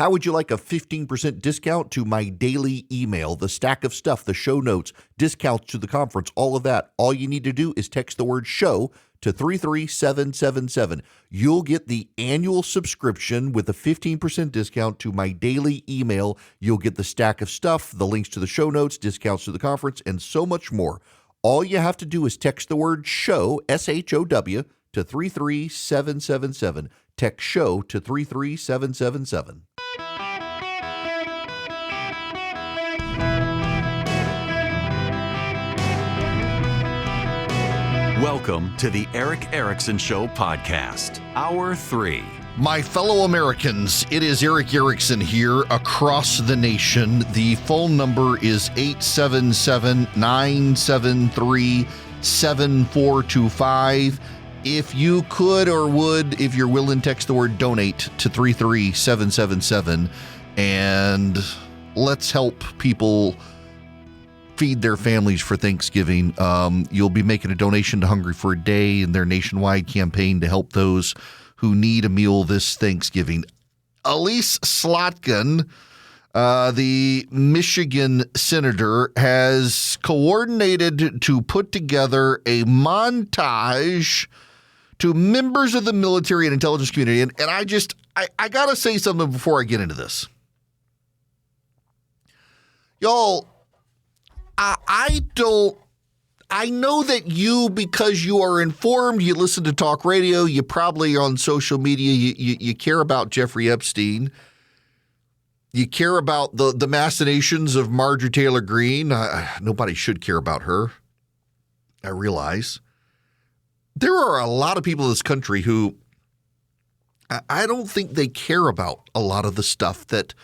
How would you like a 15% discount to my daily email, the stack of stuff, the show notes, discounts to the conference, all of that? All you need to do is text the word show to 33777. You'll get the annual subscription with a 15% discount to my daily email. You'll get the stack of stuff, the links to the show notes, discounts to the conference, and so much more. All you have to do is text the word show, SHOW, to 33777. Text show to 33777. Welcome to the Eric Erickson Show podcast, Hour 3. My fellow Americans, it is Eric Erickson here across the nation. The phone number is 877-973-7425. If you could or would, if you're willing, text the word donate to 33777, and let's help people feed their families for Thanksgiving. You'll be making a donation to Hungry for a Day in their nationwide campaign to help those who need a meal this Thanksgiving. Elise Slotkin, the Michigan senator, has coordinated to put together a montage to members of the military and intelligence community. And I got to say something before I get into this. Y'all, I know that you, because you are informed, you listen to talk radio, you probably are on social media, you care about Jeffrey Epstein. You care about the machinations of Marjorie Taylor Greene. Nobody should care about her, I realize. There are a lot of people in this country who I don't think they care about a lot of the stuff that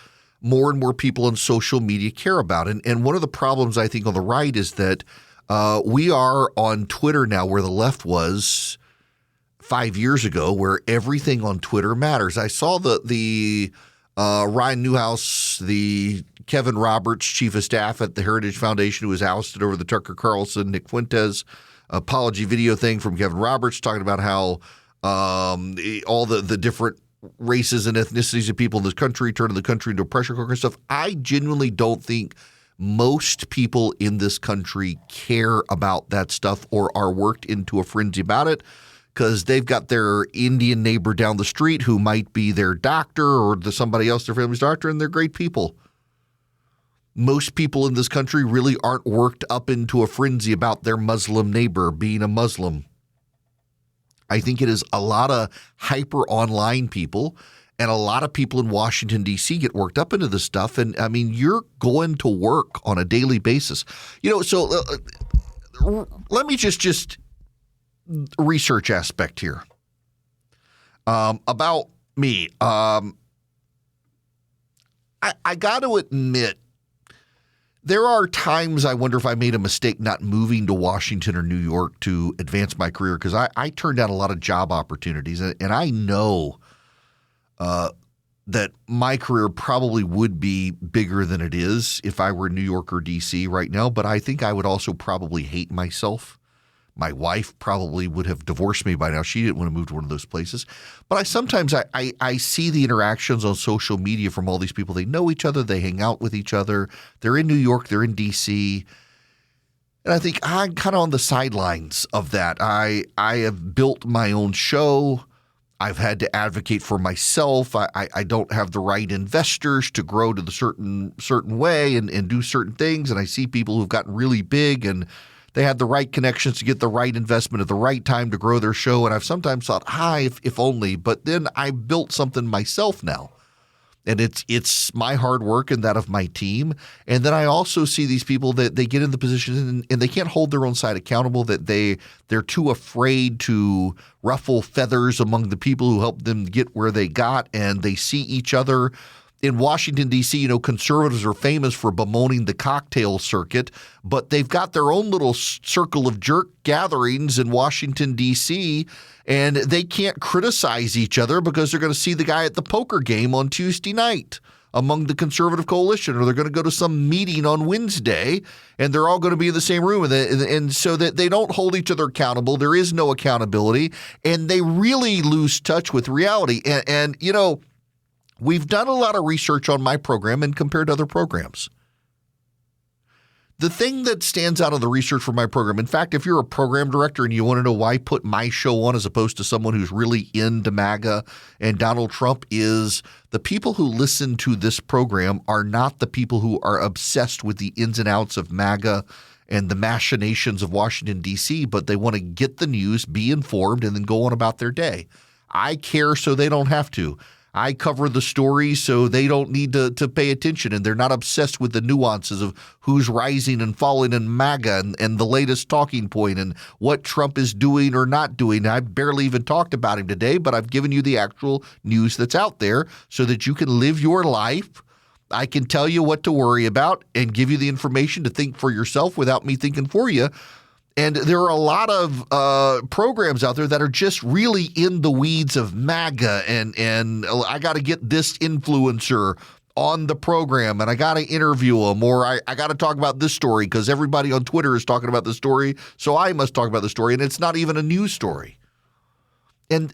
more and more people on social media care about. And one of the problems I think on the right is that we are on Twitter now where the left was 5 years ago, where everything on Twitter matters. I saw the Ryan Newhouse, the Kevin Roberts chief of staff at the Heritage Foundation, who was ousted over the Tucker Carlson, Nick Fuentes apology video thing from Kevin Roberts, talking about how all the different races and ethnicities of people in this country turning the country into a pressure cooker and stuff. I genuinely don't think most people in this country care about that stuff or are worked into a frenzy about it, because they've got their Indian neighbor down the street who might be their doctor or somebody else, their family's doctor, and they're great people. Most people in this country really aren't worked up into a frenzy about their Muslim neighbor being a Muslim. I think it is a lot of hyper online people, and a lot of people in Washington, D.C. get worked up into this stuff. And I mean, you're going to work on a daily basis. So let me just research aspect here about me. I got to admit, there are times I wonder if I made a mistake not moving to Washington or New York to advance my career, because I turned down a lot of job opportunities, and I know that my career probably would be bigger than it is if I were in New York or D.C. right now, but I think I would also probably hate myself. My wife probably would have divorced me by now. She didn't want to move to one of those places. But I sometimes see the interactions on social media from all these people. They know each other. They hang out with each other. They're in New York. They're in D.C. And I think I'm kind of on the sidelines of that. I have built my own show. I've had to advocate for myself. I don't have the right investors to grow to the certain way and do certain things. And I see people who've gotten really big and they had the right connections to get the right investment at the right time to grow their show. And I've sometimes thought, if only. But then I built something myself now. And it's my hard work and that of my team. And then I also see these people that they get in the position and they can't hold their own side accountable, that they're too afraid to ruffle feathers among the people who helped them get where they got. And they see each other. In Washington, D.C., conservatives are famous for bemoaning the cocktail circuit, but they've got their own little circle of jerk gatherings in Washington, D.C., and they can't criticize each other because they're going to see the guy at the poker game on Tuesday night among the conservative coalition, or they're going to go to some meeting on Wednesday, and they're all going to be in the same room. And so that they don't hold each other accountable. There is no accountability, and they really lose touch with reality. And we've done a lot of research on my program and compared to other programs. The thing that stands out of the research for my program, in fact, if you're a program director and you want to know why I put my show on as opposed to someone who's really into MAGA and Donald Trump, is the people who listen to this program are not the people who are obsessed with the ins and outs of MAGA and the machinations of Washington, D.C., but they want to get the news, be informed, and then go on about their day. I care so they don't have to. I cover the story so they don't need to pay attention, and they're not obsessed with the nuances of who's rising and falling in MAGA and the latest talking point and what Trump is doing or not doing. I barely even talked about him today, but I've given you the actual news that's out there so that you can live your life. I can tell you what to worry about and give you the information to think for yourself without me thinking for you. And there are a lot of programs out there that are just really in the weeds of MAGA and I got to get this influencer on the program and I got to interview them, or I got to talk about this story because everybody on Twitter is talking about this story, so I must talk about the story, and it's not even a news story. And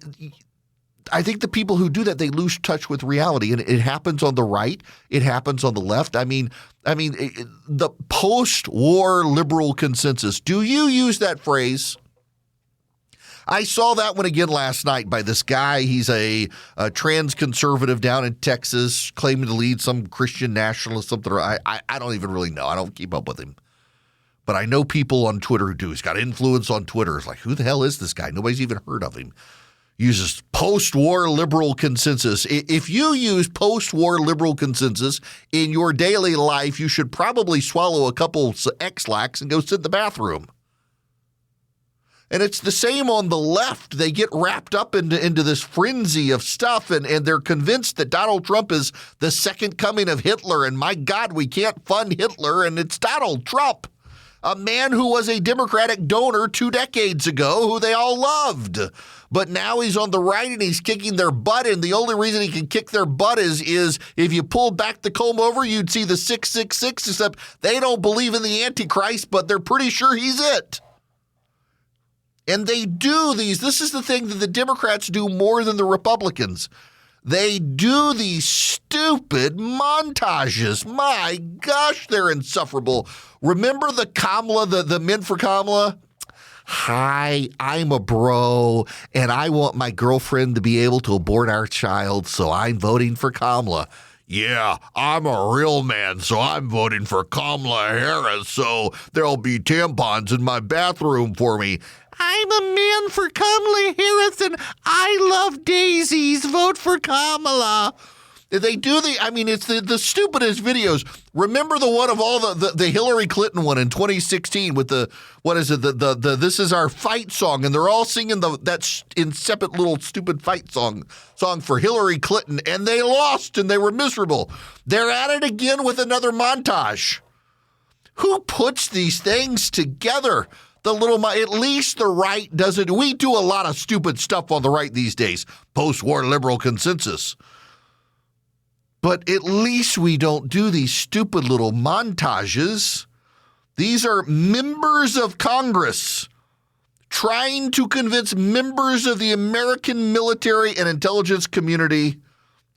I think the people who do that, they lose touch with reality, and it happens on the right. It happens on the left. I mean, the post-war liberal consensus. Do you use that phrase? I saw that one again last night by this guy. He's a trans conservative down in Texas, claiming to lead some Christian nationalist something. I don't even really know. I don't keep up with him. But I know people on Twitter who do. He's got influence on Twitter. It's like, who the hell is this guy? Nobody's even heard of him. Uses post-war liberal consensus. If you use post-war liberal consensus in your daily life, you should probably swallow a couple X-Lax and go sit in the bathroom. And it's the same on the left. They get wrapped up into this frenzy of stuff, and they're convinced that Donald Trump is the second coming of Hitler, and my God, we can't fund Hitler, and it's Donald Trump, a man who was a Democratic donor 2 decades ago who they all loved. But now he's on the right and he's kicking their butt, and the only reason he can kick their butt is if you pulled back the comb over, you'd see the 666, except they don't believe in the Antichrist, but they're pretty sure he's it. And they do these. This is the thing that the Democrats do more than the Republicans. They do these stupid montages. My gosh, they're insufferable. Remember the Kamala, the men for Kamala? Hi, I'm a bro, and I want my girlfriend to be able to abort our child, so I'm voting for Kamala. Yeah, I'm a real man, so I'm voting for Kamala Harris, so there'll be tampons in my bathroom for me. I'm a man for Kamala Harris, and I love daisies. Vote for Kamala. They do it's the stupidest videos. Remember the one of all the Hillary Clinton one in 2016 with the This Is Our Fight song, and they're all singing that insipid little stupid fight song for Hillary Clinton, and they lost and they were miserable. They're at it again with another montage. Who puts these things together? At least the right doesn't. We do a lot of stupid stuff on the right these days. Post-war liberal consensus. But at least we don't do these stupid little montages. These are members of Congress trying to convince members of the American military and intelligence community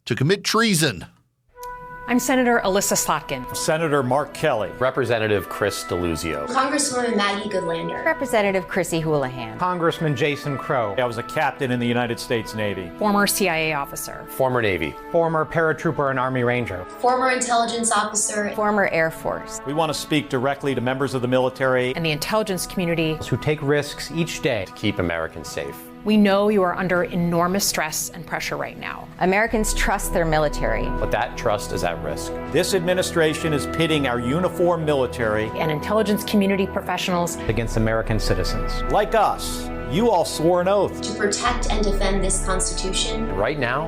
to commit treason. I'm Senator Alyssa Slotkin. Senator Mark Kelly. Representative Chris DeLuzio. Congresswoman Maggie Goodlander. Representative Chrissy Houlihan. Congressman Jason Crow. I was a captain in the United States Navy. Former CIA officer. Former Navy. Former paratrooper and Army Ranger. Former intelligence officer. Former Air Force. We want to speak directly to members of the military and the intelligence community who take risks each day to keep Americans safe. We know you are under enormous stress and pressure right now. Americans trust their military. But that trust is at risk. This administration is pitting our uniformed military and intelligence community professionals against American citizens. Like us, you all swore an oath to protect and defend this Constitution. Right now,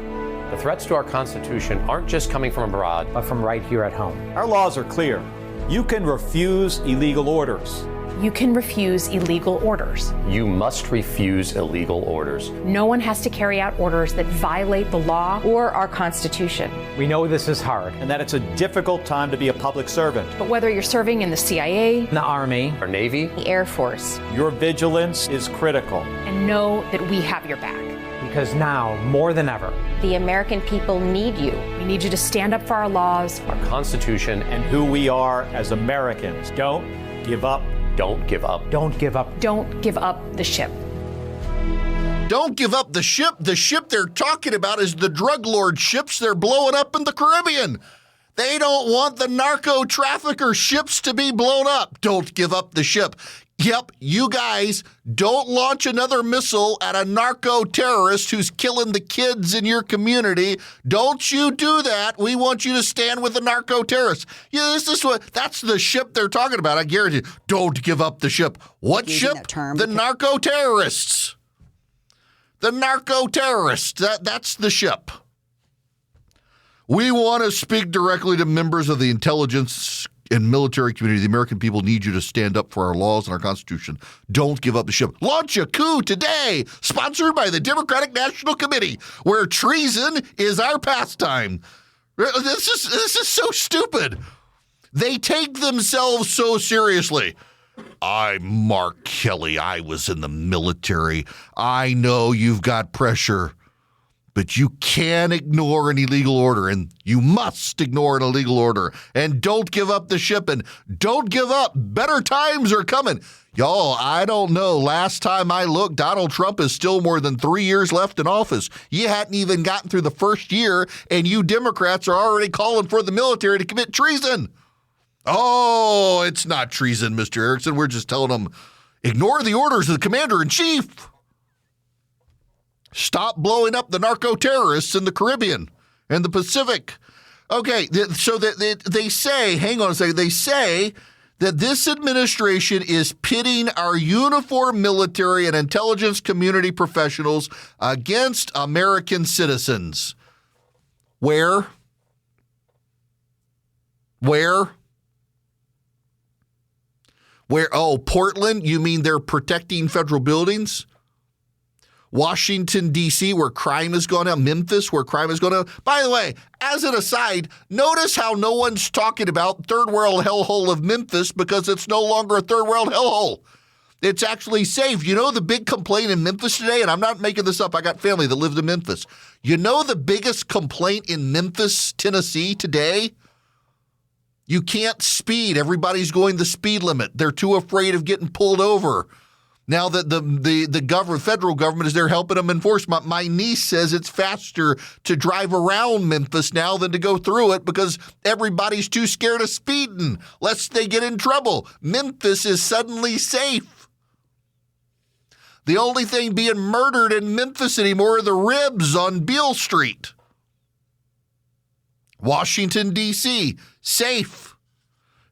the threats to our Constitution aren't just coming from abroad, but from right here at home. Our laws are clear. You can refuse illegal orders. You can refuse illegal orders. You must refuse illegal orders. No one has to carry out orders that violate the law or our Constitution. We know this is hard and that it's a difficult time to be a public servant. But whether you're serving in the CIA, the Army, or Navy, the Air Force, your vigilance is critical. And know that we have your back. because now, more than ever, The American people need you. We need you to stand up for our laws. our Constitution and who we are as Americans. Don't give up. don't give up. Don't give up. Don't give up the ship. Don't give up the ship. The ship they're talking about is the drug lord ships they're blowing up in the Caribbean. They don't want the narco trafficker ships to be blown up. Don't give up the ship. Yep, you guys don't launch another missile at a narco terrorist who's killing the kids in your community. Don't you do that. We want you to stand with the narco terrorists. Yeah, that's the ship they're talking about. I guarantee you. Don't give up the ship. What Using ship? that term The narco terrorists. The narco terrorists. That's the ship. We want to speak directly to members of the intelligence and military community. The American people need you to stand up for our laws and our Constitution. Don't give up the ship. Launch a coup today, sponsored by the Democratic National Committee, where treason is our pastime. This is so stupid. They take themselves so seriously. I'm Mark Kelly. I was in the military. I know you've got pressure. But you can't ignore an illegal order, and you must ignore an illegal order. And don't give up the ship, and don't give up. Better times are coming. Y'all, I don't know. Last time I looked, Donald Trump is still more than 3 years left in office. You hadn't even gotten through the first year, and you Democrats are already calling for the military to commit treason. Oh, it's not treason, Mr. Erickson. We're just telling them, ignore the orders of the commander-in-chief. Stop blowing up the narco terrorists in the Caribbean and the Pacific. Okay, so that they say, hang on a second, they say that this administration is pitting our uniformed military and intelligence community professionals against American citizens. Where? Oh, Portland? You mean they're protecting federal buildings? Washington, D.C., where crime has gone up. Memphis, where crime has gone up. By the way, as an aside, notice how no one's talking about third world hellhole of Memphis because it's no longer a third world hellhole. It's actually safe. You know the big complaint in Memphis today, and I'm not making this up. I got family that lived in Memphis. You know the biggest complaint in Memphis, Tennessee today? You can't speed. Everybody's going the speed limit. They're too afraid of getting pulled over. Now that the federal government is there helping them enforce. My niece says it's faster to drive around Memphis now than to go through it because everybody's too scared of speeding, lest they get in trouble. Memphis is suddenly safe. The only thing being murdered in Memphis anymore are the ribs on Beale Street. Washington, D.C., safe.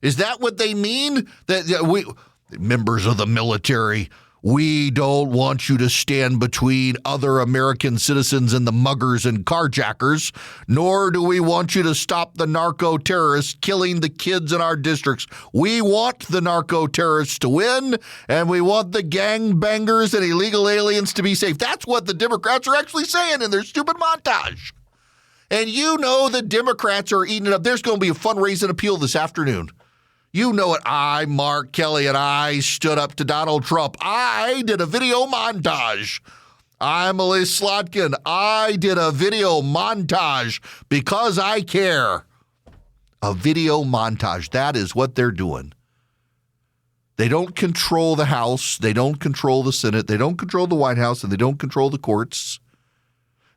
Is that what they mean? That we, members of the military, we don't want you to stand between other American citizens and the muggers and carjackers, nor do we want you to stop the narco terrorists killing the kids in our districts. We want the narco terrorists to win, and we want the gangbangers and illegal aliens to be safe. That's what the Democrats are actually saying in their stupid montage. And you know the Democrats are eating it up. There's going to be a fundraising appeal this afternoon. You know it. I, Mark Kelly, and I stood up to Donald Trump. I did a video montage. I'm Elise Slotkin. I did a video montage because I care. A video montage. That is what they're doing. They don't control the House. They don't control the Senate. They don't control the White House, and they don't control the courts.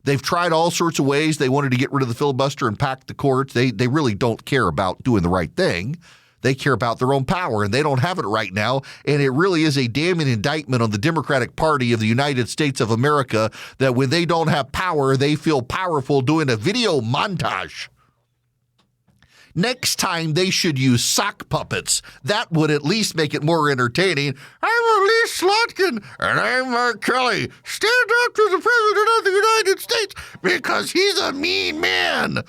They've tried all sorts of ways. They wanted to get rid of the filibuster and pack the courts. They really don't care about doing the right thing. They care about their own power, and they don't have it right now. And it really is a damning indictment on the Democratic Party of the United States of America that when they don't have power, they feel powerful doing a video montage. Next time, they should use sock puppets. That would at least make it more entertaining. I'm Elise Slotkin, and I'm Mark Kelly. Stand up to the President of the United States because he's a mean man.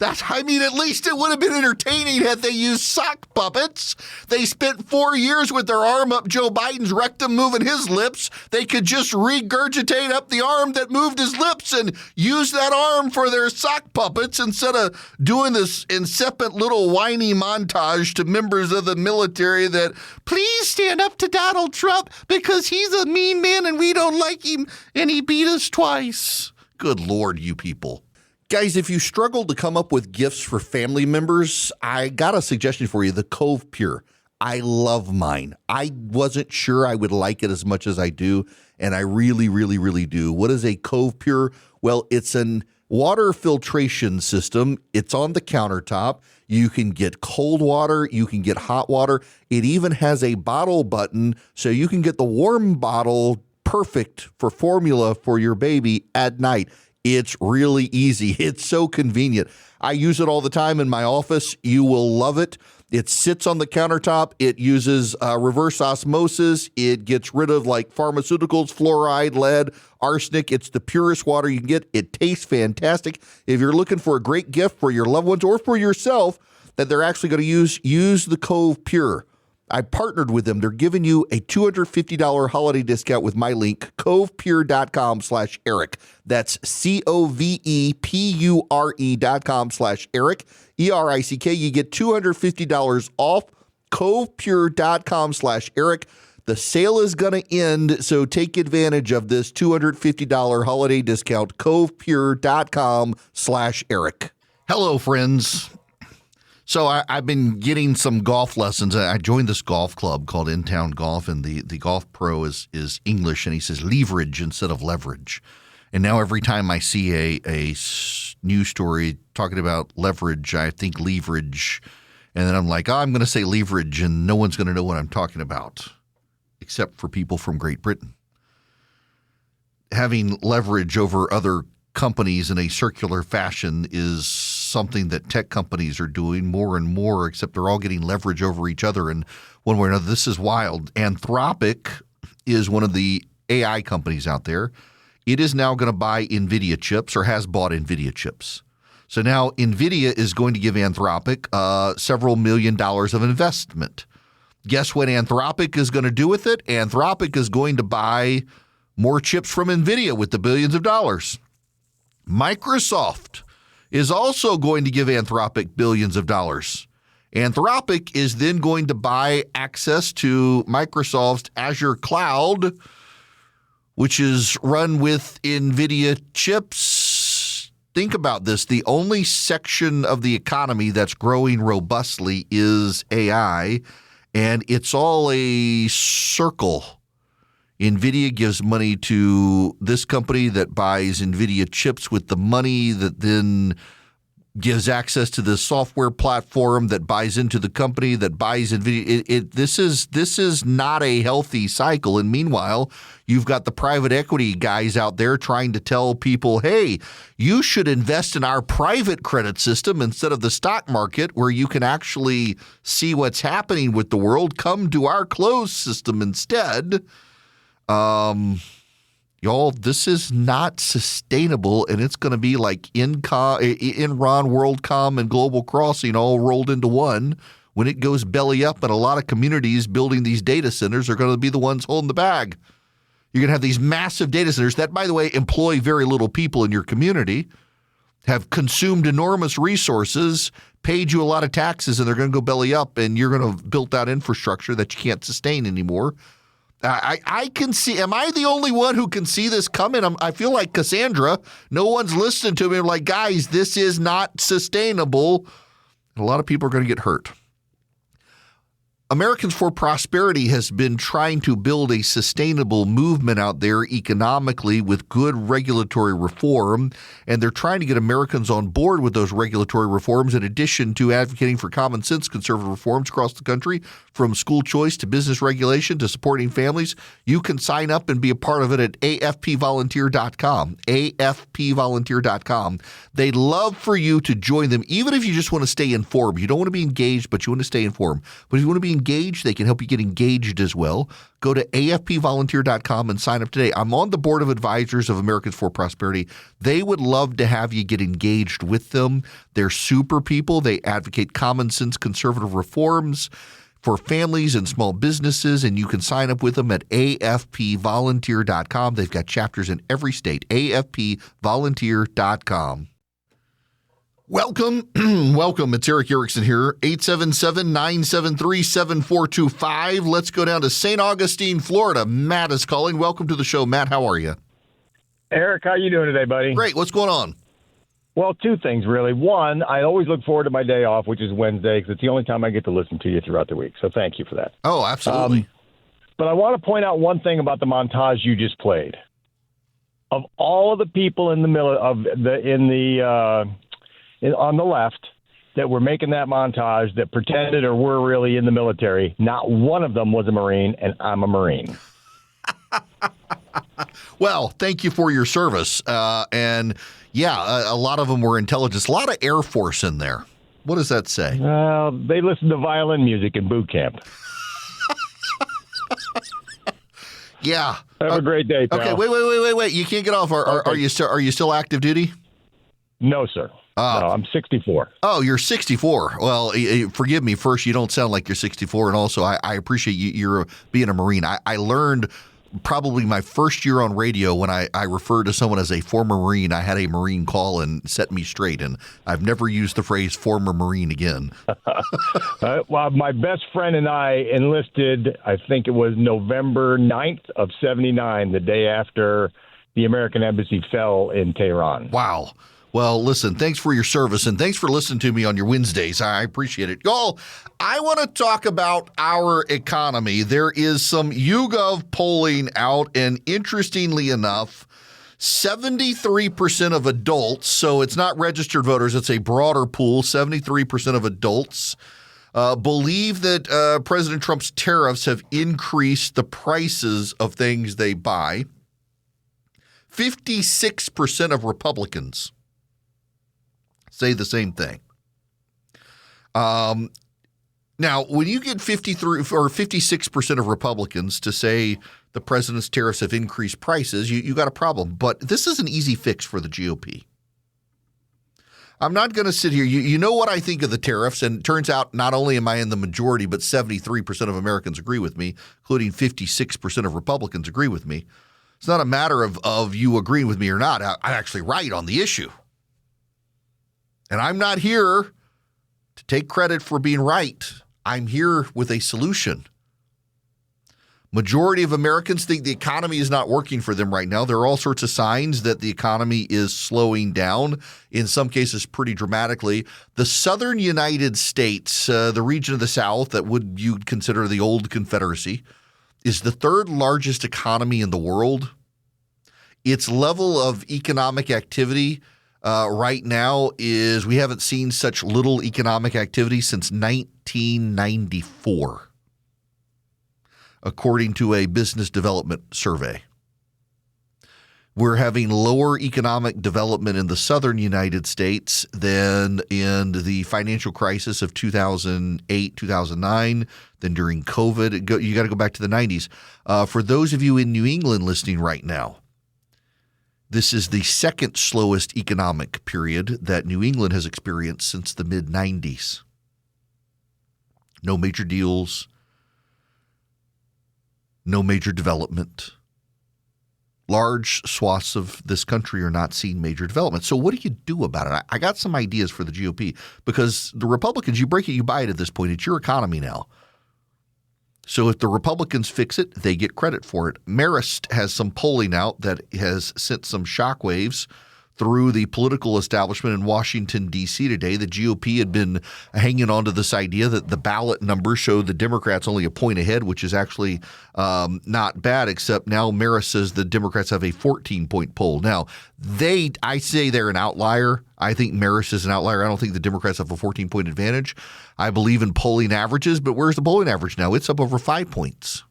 At least it would have been entertaining had they used sock puppets. They spent 4 years with their arm up Joe Biden's rectum moving his lips. They could just regurgitate up the arm that moved his lips and use that arm for their sock puppets instead of doing this incipient little whiny montage to members of the military that, please stand up to Donald Trump because he's a mean man and we don't like him and he beat us twice. Good Lord, you people. Guys, if you struggle to come up with gifts for family members, I got a suggestion for you, the Cove Pure. I love mine. I wasn't sure I would like it as much as I do, and I really, really, really do. What is a Cove Pure? Well, it's an water filtration system. It's on the countertop. You can get cold water. You can get hot water. It even has a bottle button, so you can get the warm bottle perfect for formula for your baby at night. It's really easy. It's so convenient. I use it all the time in my office. You will love it. It sits on the countertop. It uses reverse osmosis. It gets rid of like pharmaceuticals, fluoride, lead, arsenic. It's the purest water you can get. It tastes fantastic. If you're looking for a great gift for your loved ones or for yourself that they're actually going to use the Cove Pure. I partnered with them. They're giving you a $250 holiday discount with my link, covepure.com/Eric. That's covepure.com/Eric, ERICK. You get $250 off, covepure.com/Eric. The sale is going to end, so take advantage of this $250 holiday discount, covepure.com/Eric. Hello, friends. So I've been getting some golf lessons. I joined this golf club called In Town Golf, and the golf pro is English, and he says leverage instead of leverage. And now every time I see a news story talking about leverage, I think leverage. And then I'm like, I'm going to say leverage, and no one's going to know what I'm talking about, except for people from Great Britain. Having leverage over other companies in a circular fashion is something that tech companies are doing more and more, except they're all getting leverage over each other in one way or another. This is wild. Anthropic is one of the AI companies out there. It is now going to buy NVIDIA chips, or has bought NVIDIA chips. So now NVIDIA is going to give Anthropic several $1 million of investment. Guess what Anthropic is going to do with it? Anthropic is going to buy more chips from NVIDIA with the billions of dollars. Microsoft is also going to give Anthropic billions of dollars. Anthropic is then going to buy access to Microsoft's Azure cloud, which is run with NVIDIA chips. Think about this. The only section of the economy that's growing robustly is AI, and it's all a circle. NVIDIA gives money to this company that buys NVIDIA chips with the money that then gives access to the software platform that buys into the company that buys NVIDIA. This is not a healthy cycle. And meanwhile, you've got the private equity guys out there trying to tell people, hey, you should invest in our private credit system instead of the stock market where you can actually see what's happening with the world. Come to our closed system instead. Y'all, this is not sustainable, and it's going to be like Enron, WorldCom, and Global Crossing all rolled into one. When it goes belly up, and a lot of communities building these data centers are going to be the ones holding the bag. You're going to have these massive data centers that, by the way, employ very little people in your community, have consumed enormous resources, paid you a lot of taxes, and they're going to go belly up, and you're going to have built out infrastructure that you can't sustain anymore. I can see. Am I the only one who can see this coming? I feel like Cassandra. No one's listening to me. I'm like, guys, this is not sustainable. A lot of people are going to get hurt. Americans for Prosperity has been trying to build a sustainable movement out there economically with good regulatory reform, and they're trying to get Americans on board with those regulatory reforms in addition to advocating for common sense conservative reforms across the country, from school choice to business regulation to supporting families. You can sign up and be a part of it at afpvolunteer.com, afpvolunteer.com. They'd love for you to join them, even if you just want to stay informed. You don't want to be engaged, but you want to stay informed. But if you want to be engaged, they can help you get engaged as well. Go to afpvolunteer.com and sign up today. I'm on the board of advisors of Americans for Prosperity. They would love to have you get engaged with them. They're super people. They advocate common sense conservative reforms for families and small businesses, and you can sign up with them at afpvolunteer.com. They've got chapters in every state, afpvolunteer.com. Welcome. Welcome. It's Eric Erickson here, 877-973-7425. Let's go down to St. Augustine, Florida. Matt is calling. Welcome to the show. Matt, how are you? Eric, how you doing today, buddy? Great. What's going on? Well, two things, really. One, I always look forward to my day off, which is Wednesday, because it's the only time I get to listen to you throughout the week. So thank you for that. Oh, absolutely. But I want to point out one thing about the montage you just played. Of all of the people in the middle on the left that were making that montage that pretended or were really in the military, not one of them was a Marine, and I'm a Marine. Well, thank you for your service. And yeah, a lot of them were intelligence, a lot of Air Force in there. What does that say? Well, they listened to violin music in boot camp. Yeah. Have a great day, pal. Okay, wait. You can't get off. Are you still active duty? No, sir. No, I'm 64. Oh, you're 64. Well, forgive me. First, you don't sound like you're 64, and also I appreciate you're being a Marine. I learned probably my first year on radio when I referred to someone as a former Marine. I had a Marine call and set me straight, and I've never used the phrase former Marine again. Well, my best friend and I enlisted, I think it was November 9th of 79, the day after the American embassy fell in Tehran. Wow. Well, listen, thanks for your service, and thanks for listening to me on your Wednesdays. I appreciate it. Y'all, I want to talk about our economy. There is some YouGov polling out, and interestingly enough, 73% of adults, so it's not registered voters, it's a broader pool, 73% of adults believe that President Trump's tariffs have increased the prices of things they buy. 56% of Republicans say the same thing. Now, when you get 53 or 56% of Republicans to say the president's tariffs have increased prices, you got a problem. But this is an easy fix for the GOP. I'm not going to sit here. You know what I think of the tariffs, and it turns out not only am I in the majority, but 73% of Americans agree with me, including 56% of Republicans agree with me. It's not a matter of you agreeing with me or not. I'm actually right on the issue. And I'm not here to take credit for being right. I'm here with a solution. Majority of Americans think the economy is not working for them right now. There are all sorts of signs that the economy is slowing down, in some cases pretty dramatically. The southern United States, the region of the South that you'd consider the old Confederacy, is the third largest economy in the world. Its level of economic activity right now is we haven't seen such little economic activity since 1994, according to a business development survey. We're having lower economic development in the southern United States than in the financial crisis of 2008, 2009, than during COVID. You got to go back to the 90s. For those of you in New England listening right now, this is the second slowest economic period that New England has experienced since the mid-90s. No major deals, no major development. Large swaths of this country are not seeing major development. So what do you do about it? I got some ideas for the GOP, because the Republicans, you break it, you buy it at this point. It's your economy now. So if the Republicans fix it, they get credit for it. Marist has some polling out that has sent some shockwaves through the political establishment in Washington, D.C. today. The GOP had been hanging on to this idea that the ballot numbers show the Democrats only a point ahead, which is actually not bad, except now Marist says the Democrats have a 14-point poll. Now, I say they're an outlier. I think Marist is an outlier. I don't think the Democrats have a 14-point advantage. I believe in polling averages, but where's the polling average now? It's up over 5 points.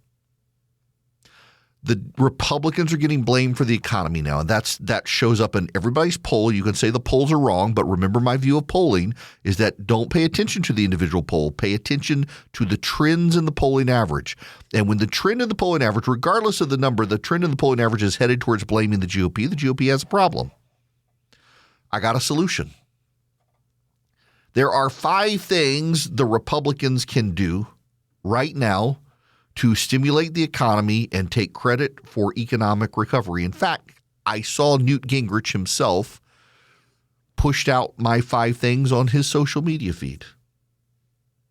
The Republicans are getting blamed for the economy now, and that shows up in everybody's poll. You can say the polls are wrong, but remember my view of polling is that don't pay attention to the individual poll. Pay attention to the trends in the polling average. And when the trend in the polling average, regardless of the number, the trend in the polling average is headed towards blaming the GOP has a problem. I got a solution. There are 5 things the Republicans can do right now to stimulate the economy and take credit for economic recovery. In fact, I saw Newt Gingrich himself pushed out my 5 things on his social media feed.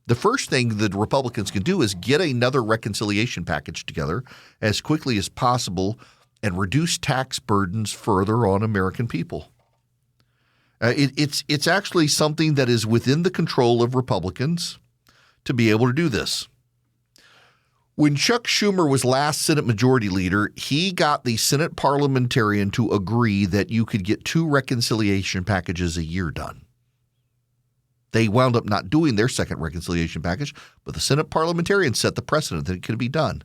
The first thing that Republicans can do is get another reconciliation package together as quickly as possible and reduce tax burdens further on American people. It's actually something that is within the control of Republicans to be able to do this. When Chuck Schumer was last Senate Majority Leader, he got the Senate parliamentarian to agree that you could get 2 reconciliation packages a year done. They wound up not doing their second reconciliation package, but the Senate parliamentarian set the precedent that it could be done.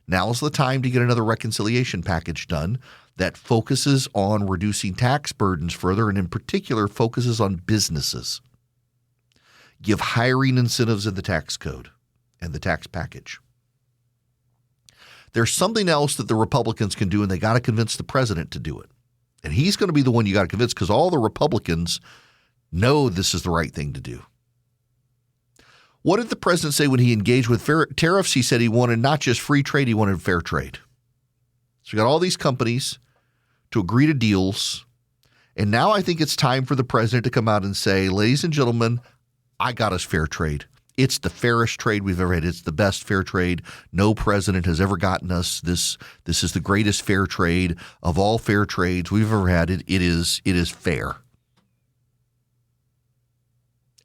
Now's the time to get another reconciliation package done that focuses on reducing tax burdens further and in particular focuses on businesses. Give hiring incentives in the tax code and the tax package. There's something else that the Republicans can do, and they got to convince the president to do it. And he's going to be the one you got to convince because all the Republicans know this is the right thing to do. What did the president say when he engaged with tariffs? He said he wanted not just free trade, he wanted fair trade. So we got all these companies to agree to deals. And now I think it's time for the president to come out and say, ladies and gentlemen, I got us fair trade. It's the fairest trade we've ever had. It's the best fair trade. No president has ever gotten us this. This is the greatest fair trade of all fair trades we've ever had. It is fair.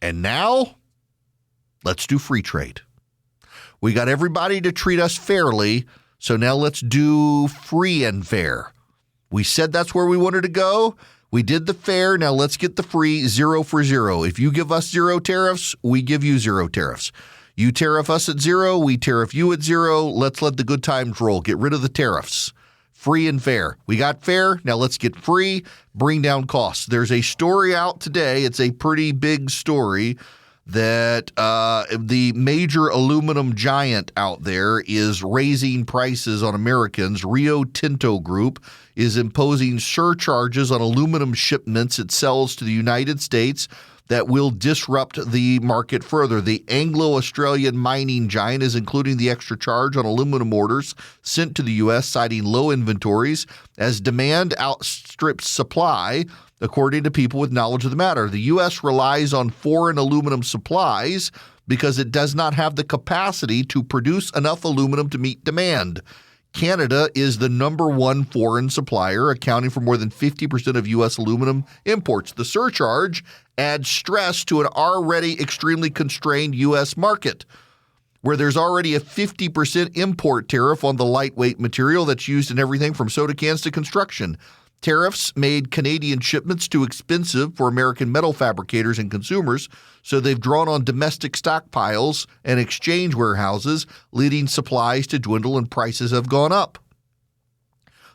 And now, let's do free trade. We got everybody to treat us fairly, so now let's do free and fair. We said that's where we wanted to go. We did the fair. Now let's get the free 0 for 0. If you give us 0 tariffs, we give you 0 tariffs. You tariff us at 0, we tariff you at 0. Let's let the good times roll. Get rid of the tariffs. Free and fair. We got fair. Now let's get free. Bring down costs. There's a story out today. It's a pretty big story that the major aluminum giant out there is raising prices on Americans. Rio Tinto Group is imposing surcharges on aluminum shipments it sells to the United States that will disrupt the market further. The Anglo-Australian mining giant is including the extra charge on aluminum orders sent to the U.S., citing low inventories as demand outstrips supply, according to people with knowledge of the matter. The U.S. relies on foreign aluminum supplies because it does not have the capacity to produce enough aluminum to meet demand. Canada is the number 1 foreign supplier, accounting for more than 50% of U.S. aluminum imports. The surcharge adds stress to an already extremely constrained U.S. market, where there's already a 50% import tariff on the lightweight material that's used in everything from soda cans to construction. Tariffs made Canadian shipments too expensive for American metal fabricators and consumers, so they've drawn on domestic stockpiles and exchange warehouses, leading supplies to dwindle and prices have gone up.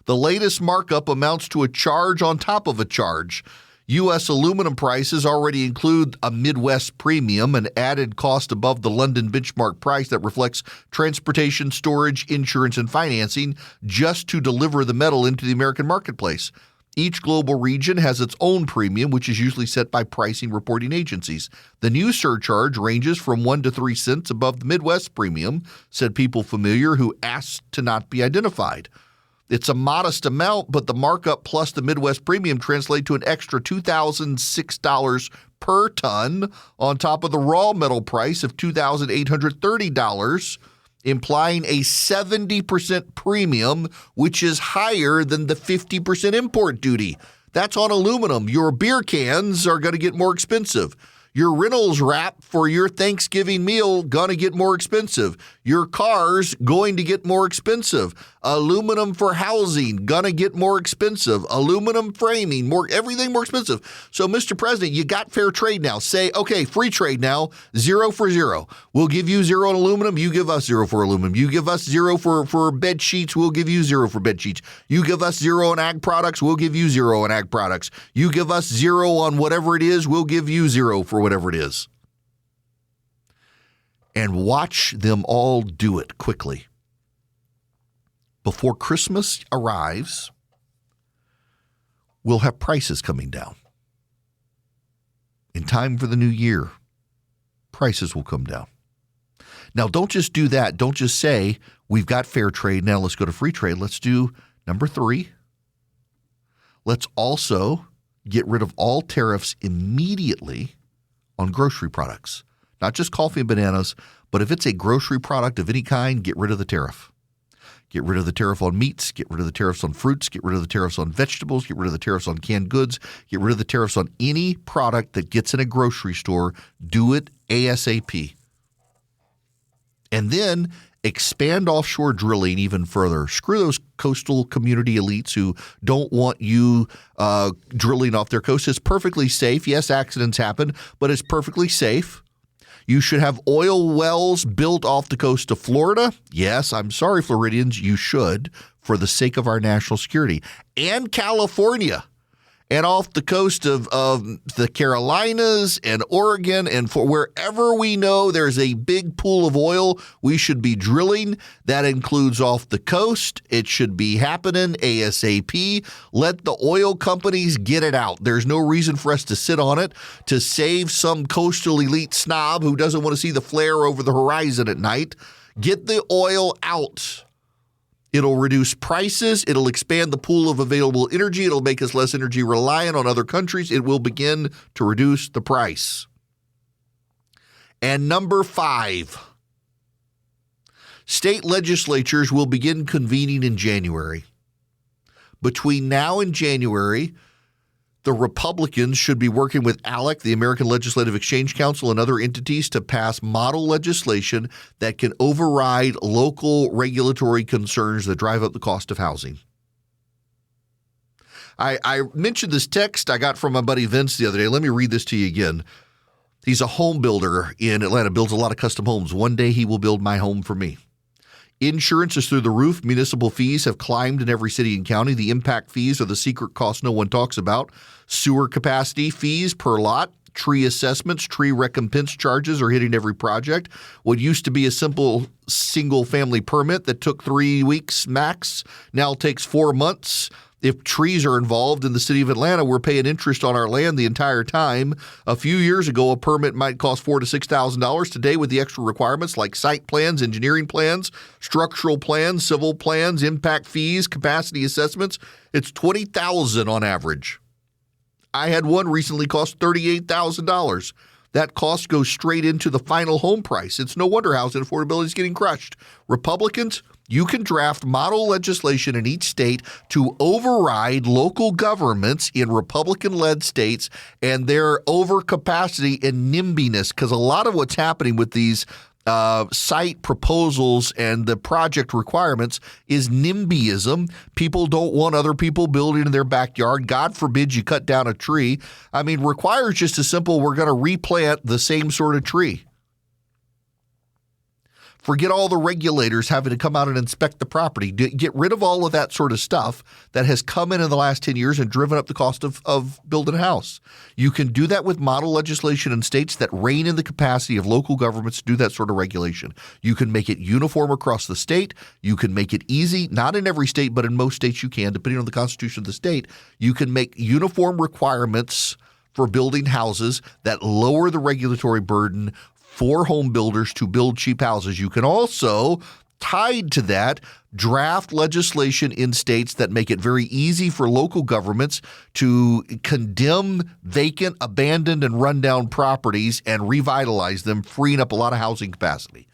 The latest markup amounts to a charge on top of a charge. U.S. aluminum prices already include a Midwest premium, an added cost above the London benchmark price that reflects transportation, storage, insurance, and financing just to deliver the metal into the American marketplace. Each global region has its own premium, which is usually set by pricing reporting agencies. The new surcharge ranges from 1 to 3 cents above the Midwest premium, said people familiar who asked to not be identified. It's a modest amount, but the markup plus the Midwest premium translate to an extra $2,006 per ton on top of the raw metal price of $2,830, implying a 70% premium, which is higher than the 50% import duty. That's on aluminum. Your beer cans are going to get more expensive. Your Reynolds wrap for your Thanksgiving meal gonna get more expensive. Your car's going to get more expensive. Aluminum for housing gonna get more expensive. Aluminum framing, everything more expensive. So, Mr. President, you got fair trade now. Say, okay, free trade now, 0 for 0. We'll give you 0 on aluminum. You give us 0 for aluminum. You give us 0 for bed sheets. We'll give you 0 for bed sheets. You give us 0 on ag products. We'll give you 0 on ag products. You give us 0 on whatever it is. We'll give you 0 for whatever it is. And watch them all do it quickly. Before Christmas arrives, we'll have prices coming down. In time for the new year, prices will come down. Now, don't just do that. Don't just say, we've got fair trade, now let's go to free trade. Let's do number 3. Let's also get rid of all tariffs immediately on grocery products. Not just coffee and bananas, but if it's a grocery product of any kind, get rid of the tariff. Get rid of the tariff on meats, get rid of the tariffs on fruits, get rid of the tariffs on vegetables, get rid of the tariffs on canned goods, get rid of the tariffs on any product that gets in a grocery store. Do it ASAP. And then expand offshore drilling even further. Screw those coastal community elites who don't want you drilling off their coast. It's perfectly safe. Yes, accidents happen, but it's perfectly safe. You should have oil wells built off the coast of Florida. Yes, I'm sorry, Floridians, you should, for the sake of our national security. And California. And off the coast of the Carolinas and Oregon, and for wherever we know there's a big pool of oil, we should be drilling. That includes off the coast. It should be happening ASAP. Let the oil companies get it out. There's no reason for us to sit on it to save some coastal elite snob who doesn't want to see the flare over the horizon at night. Get the oil out. It'll reduce prices. It'll expand the pool of available energy. It'll make us less energy reliant on other countries. It will begin to reduce the price. And number 5, state legislatures will begin convening in January. Between now and January, the Republicans should be working with ALEC, the American Legislative Exchange Council, and other entities to pass model legislation that can override local regulatory concerns that drive up the cost of housing. I mentioned this text I got from my buddy Vince the other day. Let me read this to you again. He's a home builder in Atlanta, builds a lot of custom homes. One day he will build my home for me. Insurance is through the roof. Municipal fees have climbed in every city and county. The impact fees are the secret cost no one talks about. Sewer capacity fees per lot. Tree assessments, tree recompense charges are hitting every project. What used to be a simple single-family permit that took 3 weeks max now takes 4 months. If trees are involved in the city of Atlanta, we're paying interest on our land the entire time. A few years ago, a permit might cost $4,000 to $6,000. Today, with the extra requirements like site plans, engineering plans, structural plans, civil plans, impact fees, capacity assessments, it's $20,000 on average. I had one recently cost $38,000. That cost goes straight into the final home price. It's no wonder housing affordability is getting crushed. Republicans, you can draft model legislation in each state to override local governments in Republican-led states and their overcapacity and nimbiness, because a lot of what's happening with these site proposals and the project requirements is NIMBYism. People don't want other people building in their backyard. God forbid you cut down a tree. I mean, requires just as simple, we're going to replant the same sort of tree. Forget all the regulators having to come out and inspect the property. Get rid of all of that sort of stuff that has come in the last 10 years and driven up the cost of building a house. You can do that with model legislation in states that rein in the capacity of local governments to do that sort of regulation. You can make it uniform across the state. You can make it easy, not in every state, but in most states you can, depending on the constitution of the state. You can make uniform requirements for building houses that lower the regulatory burden for home builders to build cheap houses. You can also, tied to that, draft legislation in states that make it very easy for local governments to condemn vacant, abandoned, and rundown properties and revitalize them, freeing up a lot of housing capacity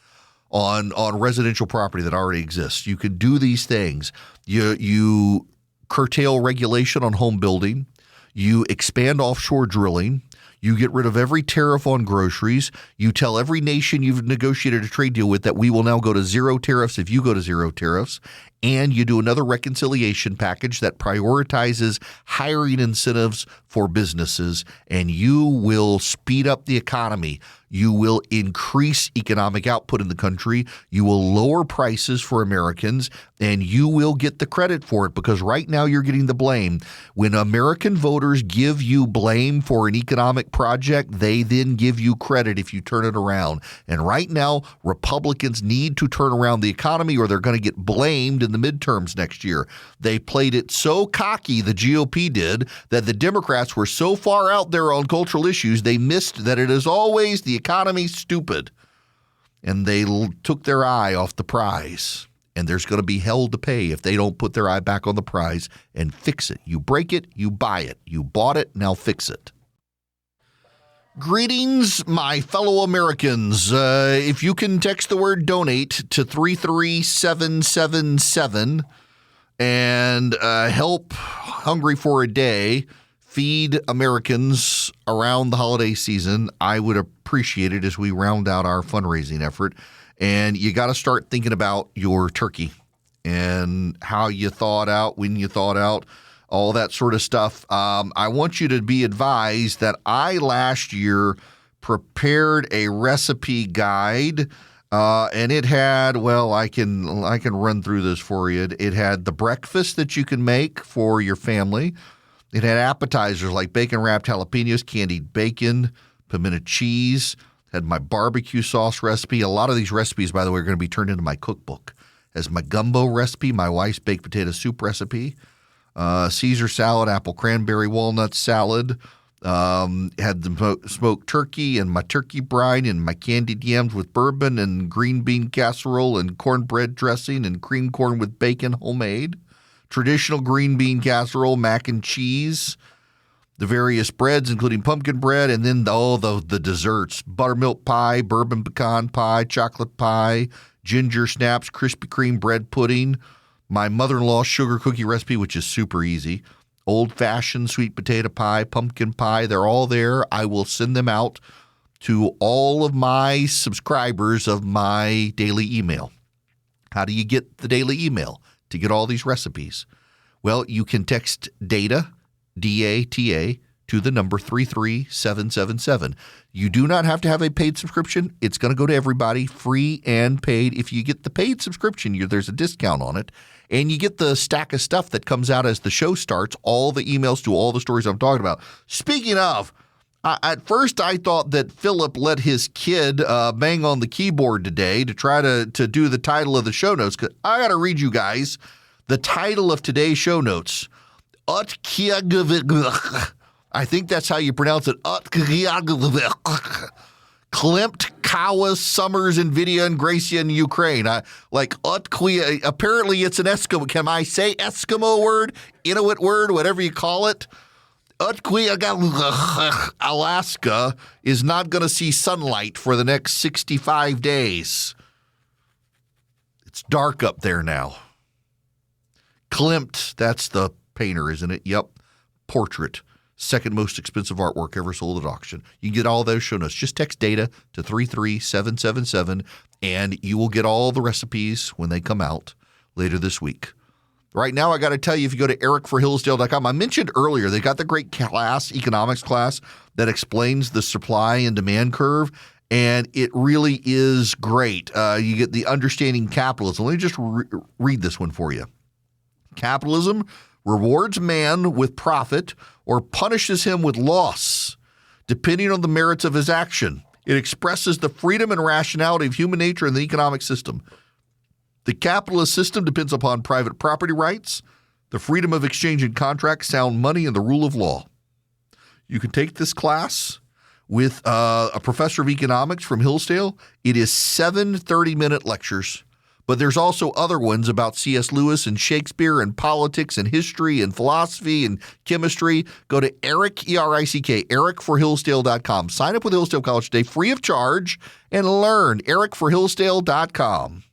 on residential property that already exists. You can do these things. You curtail regulation on home building. You expand offshore drilling. You get rid of every tariff on groceries. You tell every nation you've negotiated a trade deal with that we will now go to zero tariffs if you go to zero tariffs. And you do another reconciliation package that prioritizes hiring incentives for businesses, and you will speed up the economy. You will increase economic output in the country. You will lower prices for Americans, and you will get the credit for it because right now you're getting the blame. When American voters give you blame for an economic project, they then give you credit if you turn it around. And right now, Republicans need to turn around the economy or they're going to get blamed in the midterms next year. They played it so cocky, the GOP did, that the Democrats were so far out there on cultural issues, they missed that it is always the economy stupid. And they took their eye off the prize. And there's going to be hell to pay if they don't put their eye back on the prize and fix it. You break it, you buy it. You bought it, now fix it. Greetings, my fellow Americans. If you can text the word donate to 33777 and help Hungry for a Day feed Americans around the holiday season, I would appreciate it as we round out our fundraising effort. And you got to start thinking about your turkey and how you thawed out, when you thawed out, all that sort of stuff. I want you to be advised that I last year prepared a recipe guide, and it had, well, I can run through this for you. It had the breakfast that you can make for your family. It had appetizers like bacon-wrapped jalapenos, candied bacon, pimento cheese. Had my barbecue sauce recipe. A lot of these recipes, by the way, are going to be turned into my cookbook. As my gumbo recipe, my wife's baked potato soup recipe, Caesar salad, apple cranberry walnut salad. Had the smoked turkey and my turkey brine and my candied yams with bourbon and green bean casserole and cornbread dressing and cream corn with bacon homemade. Traditional green bean casserole, mac and cheese. The various breads, including pumpkin bread, and then the desserts, buttermilk pie, bourbon pecan pie, chocolate pie, ginger snaps, Krispy Kreme bread pudding, my mother-in-law's sugar cookie recipe, which is super easy, old-fashioned sweet potato pie, pumpkin pie. They're all there. I will send them out to all of my subscribers of my daily email. How do you get the daily email to get all these recipes? Well, you can text DATA, DATA, to the number 33777. You do not have to have a paid subscription. It's going to go to everybody, free and paid. If you get the paid subscription, there's a discount on it, and you get the stack of stuff that comes out as the show starts, all the emails to all the stories I'm talking about. Speaking of, at first I thought that Philip let his kid bang on the keyboard today to try to do the title of the show notes. 'Cause I got to read you guys the title of today's show notes. I think that's how you pronounce it. Klimt, Kawa, Summers, Nvidia, and Gracia in Ukraine. Apparently it's an Eskimo. Can I say Eskimo word, Inuit word, whatever you call it? Alaska is not going to see sunlight for the next 65 days. It's dark up there now. Klimt, that's the painter, isn't it? Yep. Portrait. Second most expensive artwork ever sold at auction. You can get all those show notes. Just text DATA to 33777 and you will get all the recipes when they come out later this week. Right now, I got to tell you, if you go to ericforhillsdale.com, I mentioned earlier, they got the great class, economics class, that explains the supply and demand curve, and it really is great. You get the understanding capitalism. Let me just read this one for you. Capitalism rewards man with profit or punishes him with loss, depending on the merits of his action. It expresses the freedom and rationality of human nature in the economic system. The capitalist system depends upon private property rights, the freedom of exchange and contract, sound money, and the rule of law. You can take this class with a professor of economics from Hillsdale. It is 7 30-minute lectures. But there's also other ones about C.S. Lewis and Shakespeare and politics and history and philosophy and chemistry. Go to Eric, E-R-I-C-K, ericforhillsdale.com. Sign up with Hillsdale College today, free of charge, and learn. ericforhillsdale.com.